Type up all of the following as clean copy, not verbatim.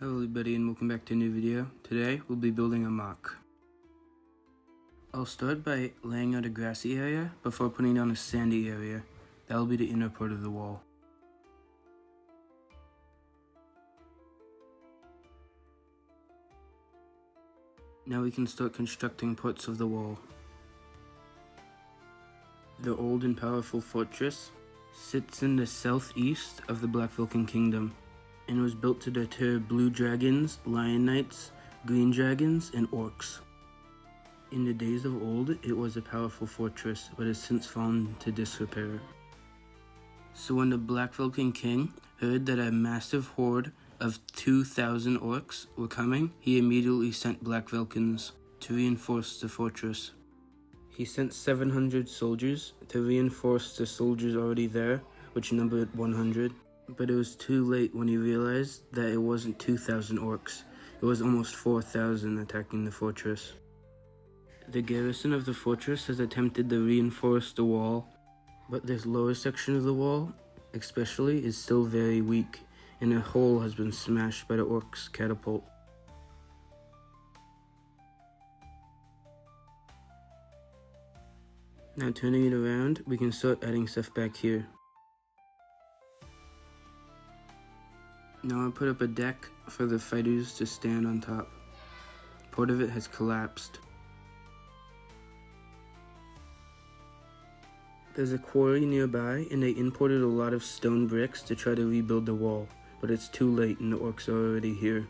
Hello everybody and welcome back to a new video. Today we'll be building a mock. I'll start by laying out a grassy area before putting down a sandy area. That will be the inner part of the wall. Now we can start constructing parts of the wall. The old and powerful fortress sits in the southeast of the Black Vulcan Kingdom and was built to deter blue dragons, lion knights, green dragons, and orcs. In the days of old, it was a powerful fortress, but has since fallen to disrepair. So when the Black Vulcan King heard that a massive horde of 2,000 orcs were coming, he immediately sent Black Vulcans to reinforce the fortress. He sent 700 soldiers to reinforce the soldiers already there, which numbered 100. But it was too late when he realized that it wasn't 2,000 orcs. It was almost 4,000 attacking the fortress. The garrison of the fortress has attempted to reinforce the wall, but this lower section of the wall, especially, is still very weak, and a hole has been smashed by the orcs' catapult. Now turning it around, we can start adding stuff back here. Now I put up a deck for the fighters to stand on top. Part of it has collapsed. There's a quarry nearby and they imported a lot of stone bricks to try to rebuild the wall, but it's too late and the orcs are already here.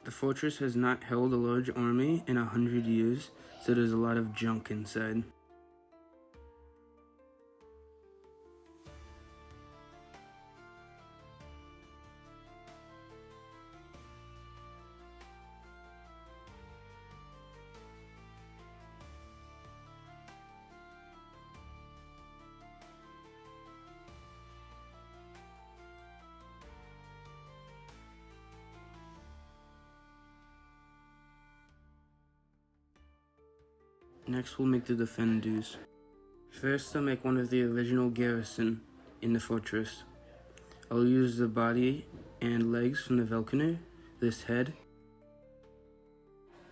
The fortress has not held a large army in 100 years, so there's a lot of junk inside. Next we'll make the defenders. First I'll make one of the original garrison in the fortress. I'll use the body and legs from the Vulcaner, this head.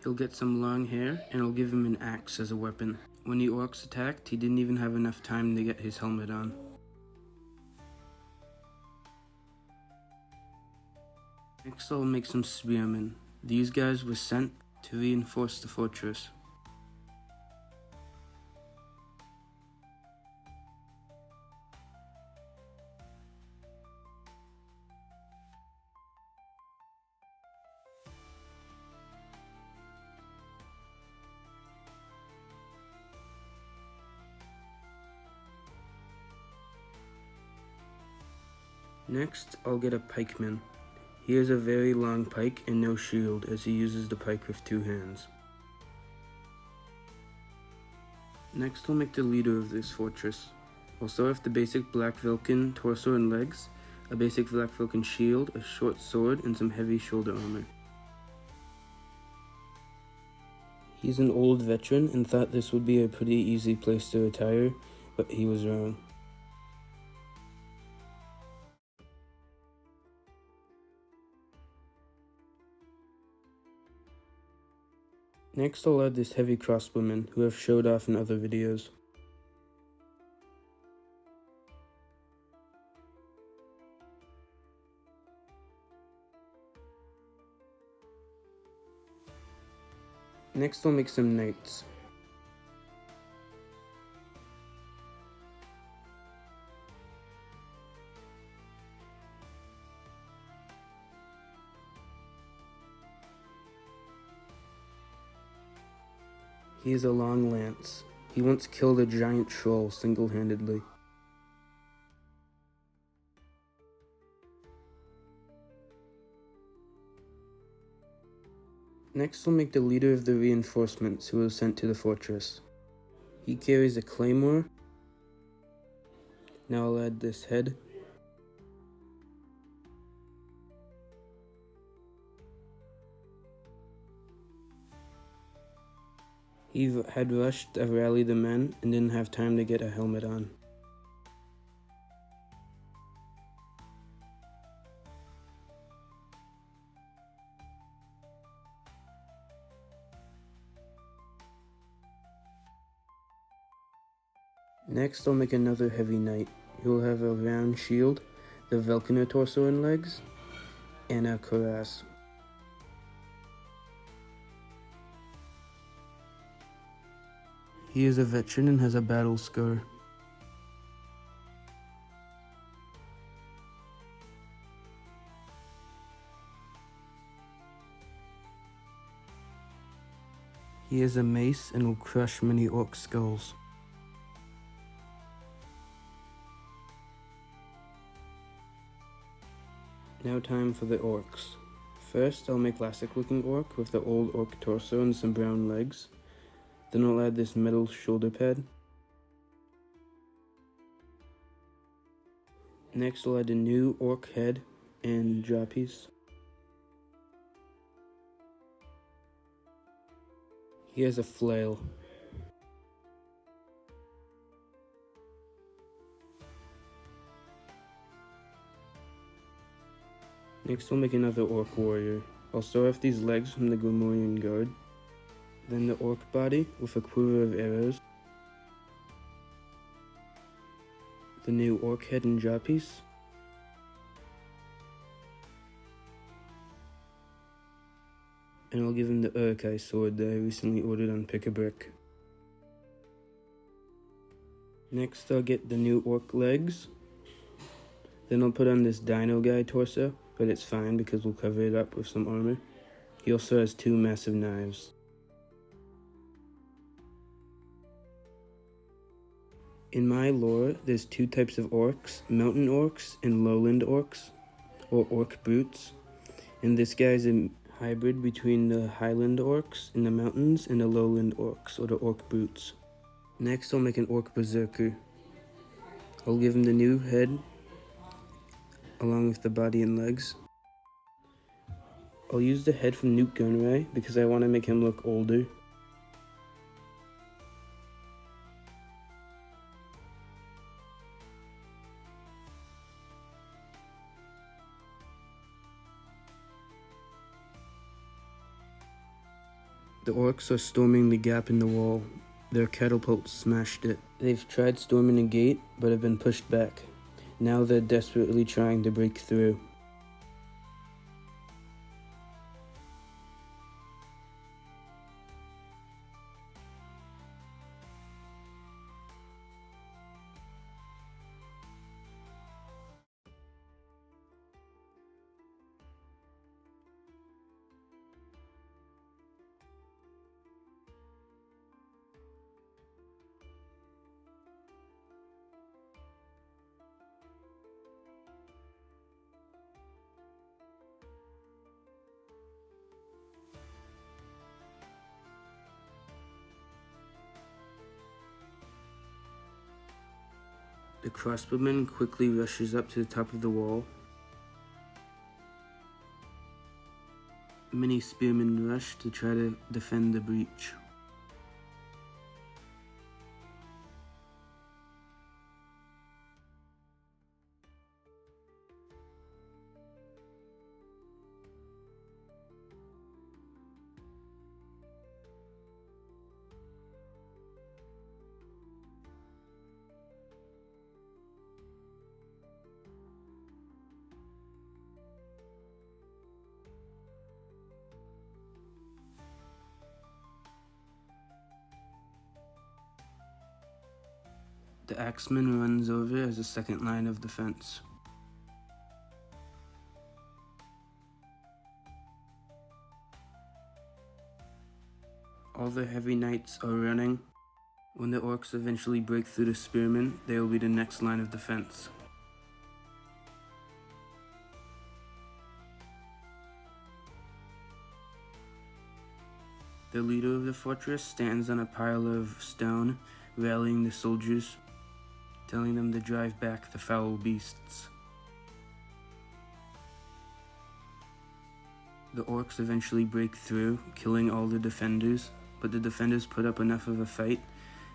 He'll get some long hair and I'll give him an axe as a weapon. When the orcs attacked, he didn't even have enough time to get his helmet on. Next I'll make some spearmen. These guys were sent to reinforce the fortress. Next, I'll get a pikeman. He has a very long pike and no shield as he uses the pike with two hands. Next, I'll make the leader of this fortress. I'll start with the basic Black Vulcan torso and legs, a basic Black Vulcan shield, a short sword, and some heavy shoulder armor. He's an old veteran and thought this would be a pretty easy place to retire, but he was wrong. Next I'll add this heavy crossbowman who I've showed off in other videos. Next I'll make some knights. He has a long lance. He once killed a giant troll single-handedly. Next, I'll make the leader of the reinforcements who was sent to the fortress. He carries a claymore. Now I'll add this head. He had rushed to rally the men and didn't have time to get a helmet on. Next, I'll make another heavy knight. He will have a round shield, the Velkiner torso and legs, and a cuirass. He is a veteran and has a battle scar. He has a mace and will crush many orc skulls. Now time for the orcs. First, I'll make classic looking orc with the old orc torso and some brown legs. Then I'll add this metal shoulder pad. Next, I'll add a new orc head and jaw piece. He has a flail. Next, I'll make another orc warrior. I'll start off these legs from the Grimorian Guard, then the orc body with a quiver of arrows, the new orc head and jaw piece, and I'll give him the Uruk-hai sword that I recently ordered on Pick-a-Brick. Next, I'll get the new orc legs, then I'll put on this dino guy torso, but it's fine because we'll cover it up with some armor. He also has two massive knives. In my lore, there's two types of orcs, mountain orcs and lowland orcs, or orc brutes. And this guy's a hybrid between the highland orcs in the mountains and the lowland orcs, or the orc brutes. Next, I'll make an orc berserker. I'll give him the new head, along with the body and legs. I'll use the head from Newt Gunray because I want to make him look older. The orcs are storming the gap in the wall. Their catapults smashed it. They've tried storming the gate, but have been pushed back. Now they're desperately trying to break through. The crossbowman quickly rushes up to the top of the wall. Many spearmen rush to try to defend the breach. The axeman runs over as a second line of defense. All the heavy knights are running. When the orcs eventually break through the spearmen, they will be the next line of defense. The leader of the fortress stands on a pile of stone, rallying the soldiers, telling them to drive back the foul beasts. The orcs eventually break through, killing all the defenders, but the defenders put up enough of a fight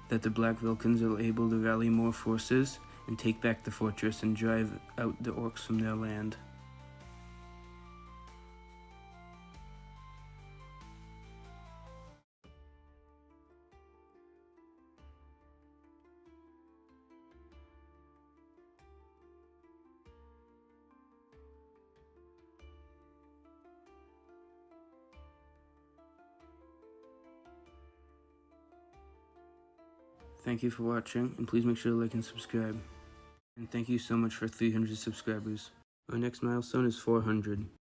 that the Black Vulcans are able to rally more forces and take back the fortress and drive out the orcs from their land. Thank you for watching, and please make sure to like and subscribe. And thank you so much for 300 subscribers. Our next milestone is 400.